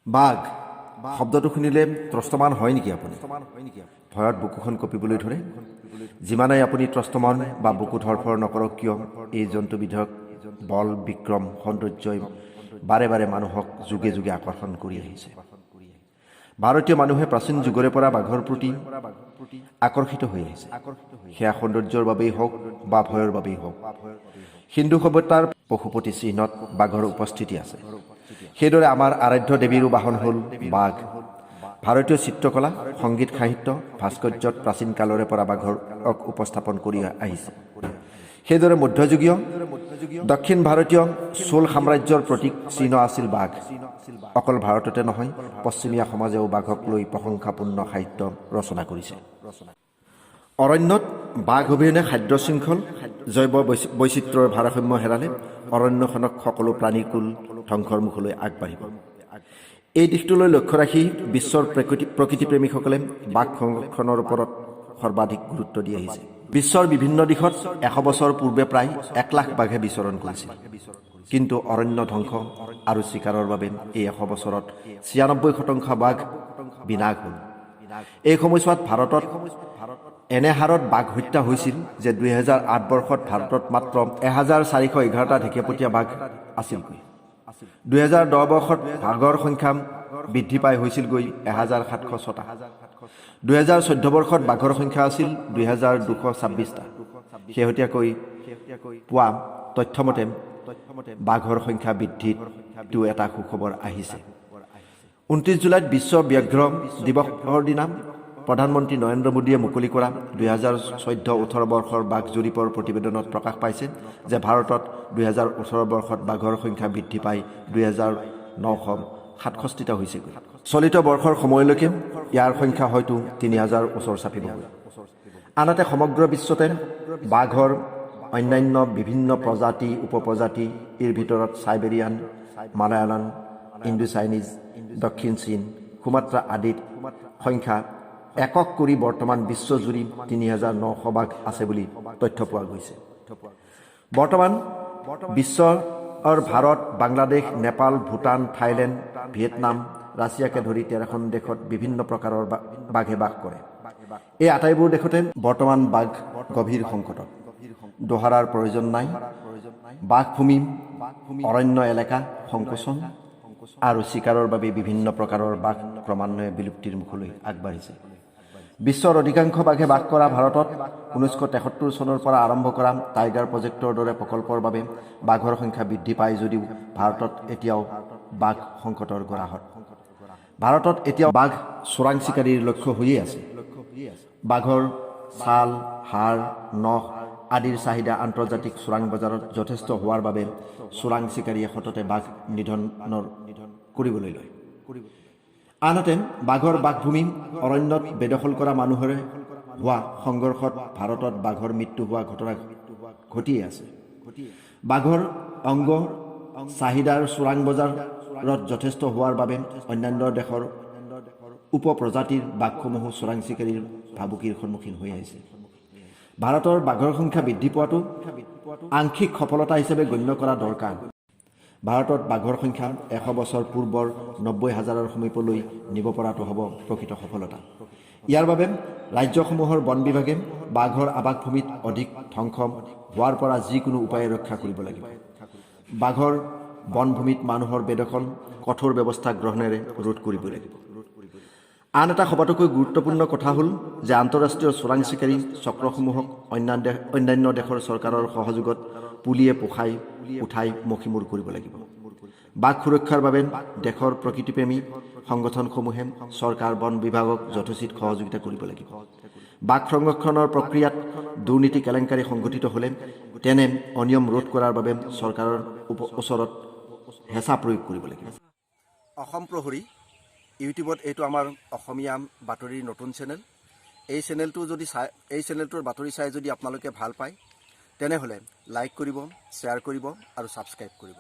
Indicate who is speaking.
Speaker 1: বাঘ শব্দটো শুনিলে ত্ৰস্তমান হয় নেকি আপুনি? ভয়ত বুকুখন কঁপিবলৈ ধৰে। যিমানেই আপুনি ত্ৰস্তমান বা বুকু ধৰফৰ নকৰক কিয়, এই জন্তুবিধক বল বিক্ৰম সৌন্দৰ্যই বাৰে বাৰে মানুহক যুগে যুগে আকৰ্ষণ কৰি আহিছে। ভাৰতীয় মানুহে প্ৰাচীন যুগৰে পৰা বাঘৰ প্ৰতি আকৰ্ষিত হৈ আহিছে। সেয়া সৌন্দৰ্যৰ বাবেই হওক বা ভয়ৰ বাবেই হওক। হিন্দু সভ্যতাৰ পশুপতি চিহ্নত বাঘৰ উপস্থিতি আছে। সেইদৰে আমাৰ আৰাধ্য দেৱীৰো বাহন হ'ল বাঘ। ভাৰতীয় চিত্ৰকলা, সংগীত, সাহিত্য, ভাস্কৰ্যত প্ৰাচীন কালৰে পৰা বাঘক উপস্থাপন কৰি আহিছে। সেইদৰে মধ্যযুগীয় দক্ষিণ ভাৰতীয় চোল সাম্ৰাজ্যৰ প্ৰতীক চিহ্ন আছিল বাঘ। অকল ভাৰততে নহয়, পশ্চিমীয়া সমাজেও বাঘক লৈ প্ৰশংসাপূৰ্ণ সাহিত্য ৰচনা কৰিছে। অৰণ্যত বাঘ অবিহনে খাদ্য শৃংখল, জৈৱ বৈচিত্ৰ্যৰ ভাৰসাম্য হেৰালে অৰণ্যখনক সকলো প্ৰাণীকুল ধ্বংসৰ মুখলৈ আগবাঢ়িব। এই দিশটোলৈ লক্ষ্য ৰাখি বিশ্বৰ প্ৰকৃতিপ্ৰেমীসকলে বাঘ সংৰক্ষণৰ ওপৰত সৰ্বাধিক গুৰুত্ব দি আহিছে। বিশ্বৰ বিভিন্ন দিশত 100 বছৰ পূৰ্বে প্ৰায় 1 লাখ বাঘে বিচৰণ কৰিছিল। কিন্তু অৰণ্য ধ্বংস আৰু চিকাৰৰ বাবে এই 100 বছৰত 96% বাঘ বিনাশ হ'ল। এই সময়ছোৱাত ভাৰতত এনে হাৰত বাঘ হত্যা হৈছিল যে 2008 বৰ্ষত ভাৰতত মাত্ৰ 1411টা ঢেকীয়াপতীয়া বাঘ আছিলগৈ। 2010 বৰ্ষত বাঘৰ সংখ্যা বৃদ্ধি পাই হৈছিলগৈ 1706টা। 2014 বৰ্ষত বাঘৰ সংখ্যা আছিল 2226টা। শেহতীয়াকৈ পোৱা তথ্যমতে বাঘৰ সংখ্যা বৃদ্ধিতো এটা সুখবৰ আহিছে। 29 জুলাইত বিশ্ব ব্যাঘ্ৰ দিৱসৰ দিনা প্ৰধানমন্ত্ৰী নৰেন্দ্ৰ মোদীয়ে মুকলি কৰা 2014-18 বৰ্ষৰ বাঘ জৰীপৰ প্ৰতিবেদনত প্ৰকাশ পাইছে যে ভাৰতত 2018 বৰ্ষত বাঘৰ সংখ্যা বৃদ্ধি পাই 2967টা হৈছেগৈ। চলিত বৰ্ষৰ সময়লৈকে ইয়াৰ সংখ্যা হয়তো 3000 ওচৰ চাপিবগৈ। আনহাতে সমগ্ৰ বিশ্বতে বাঘৰ অন্যান্য বিভিন্ন প্ৰজাতি উপপ্ৰজাতিৰ ভিতৰত চাইবেৰিয়ান, মালায়ালান, ইণ্ডো চাইনিজ, দক্ষিণ চীন, সুমাত্ৰা আদিত সংখ্যা একক কৰি বৰ্তমান বিশ্বজুৰি 3900 বাঘ আছে বুলি তথ্য পোৱা গৈছে। বৰ্তমান বিশ্বৰ ভাৰত, বাংলাদেশ, নেপাল, ভূটান, থাইলেণ্ড, ভিয়েটনাম, ৰাছিয়াকে ধৰি 13খন দেশত বিভিন্ন প্ৰকাৰৰ বাঘে বাস কৰে। এই আটাইবোৰ দেশতে বৰ্তমান বাঘ গভীৰ সংকটত। দোহাৰাৰ প্ৰয়োজন নাই, বাঘভূমি, অৰণ্য এলেকা সংকোচন আৰু চিকাৰৰ বাবে বিভিন্ন প্ৰকাৰৰ বাঘ ক্ৰমান্বয়ে বিলুপ্তিৰ মুখলৈ আগবাঢ়িছে। বিশ্বৰ অধিকাংশ বাঘে বাস কৰা ভাৰতত 1973 চনৰ পৰা আৰম্ভ কৰা টাইগাৰ প্ৰজেক্টৰ দৰে প্ৰকল্পৰ বাবে বাঘৰ সংখ্যা বৃদ্ধি পায় যদিও ভাৰতত এতিয়াও বাঘ সংকটৰ গৰাহত। ভাৰতত এতিয়াও বাঘ চোৰাং চিকাৰীৰ লক্ষ্য হৈয়ে আছে। বাঘৰ ছাল, হাড়, নখ আদিৰ চাহিদা আন্তৰ্জাতিক চোৰাং বজাৰত যথেষ্ট হোৱাৰ বাবে চোৰাং চিকাৰীয়ে সততে বাঘ নিধন কৰিবলৈ লয়। আনহাতে বাঘৰ বাসভূমি অৰণ্যত বেদখল কৰা মানুহৰে হোৱা সংঘৰ্ষত ভাৰতত বাঘৰ মৃত্যু হোৱা ঘটনা ঘটিয়ে আছে। বাঘৰ অংগ চাহিদাৰ চোৰাং বজাৰত যথেষ্ট হোৱাৰ বাবে অন্যান্য দেশৰ উপপ্ৰজাতিৰ বাঘসমূহো চোৰাং চিকাৰীৰ ভাবুকিৰ সন্মুখীন হৈ আহিছে। ভাৰতৰ বাঘৰ সংখ্যা বৃদ্ধি পোৱাটো আংশিক সফলতা হিচাপে গণ্য কৰা দৰকাৰ। ভাৰতত বাঘৰ সংখ্যা 100 বছৰ পূৰ্বৰ 90,000ৰ সমীপলৈ নিব পৰাটো হ'ব প্ৰকৃত সফলতা। ইয়াৰ বাবে ৰাজ্যসমূহৰ বন বিভাগে বাঘৰ আৱাসভূমিত অধিক ধ্বংস হোৱাৰ পৰা যিকোনো উপায়ে ৰক্ষা কৰিব লাগিব। বাঘৰ বনভূমিত মানুহৰ বেদখল কঠোৰ ব্যৱস্থা গ্ৰহণেৰে ৰোধ কৰিব লাগিব। আন এটা সবাতোকৈ গুৰুত্বপূৰ্ণ কথা হ'ল যে আন্তঃৰাষ্ট্ৰীয় চোৰাং চিকাৰী চক্ৰসমূহক অন্যান্য দেশৰ চৰকাৰৰ সহযোগত পুলিয়ে উঠাই মষিমূৰ কৰিব লাগিব। বাঘ সুৰক্ষাৰ বাবে দেশৰ প্ৰকৃতিপ্ৰেমী সংগঠনসমূহে চৰকাৰ বন বিভাগক যথোচিত সহযোগিতা কৰিব লাগিব। বাঘ সংৰক্ষণৰ প্ৰক্ৰিয়াত দুৰ্নীতি কেলেংকাৰী সংঘটিত হ'লে তেনে অনিয়ম ৰোধ কৰাৰ বাবে চৰকাৰৰ ওচৰত হেঁচা প্ৰয়োগ কৰিব লাগিব। অসম প্ৰহৰী ইউটিউবত এইটো আমাৰ অসমীয়া বাতৰিৰ নতুন চেনেল। এই চেনেলটোৰ বাতৰি চাই যদি আপোনালোকে ভাল পায় তেনেহ'লে লাইক কৰিব, শ্বেয়াৰ কৰিব আৰু ছাবস্ক্ৰাইব কৰিব।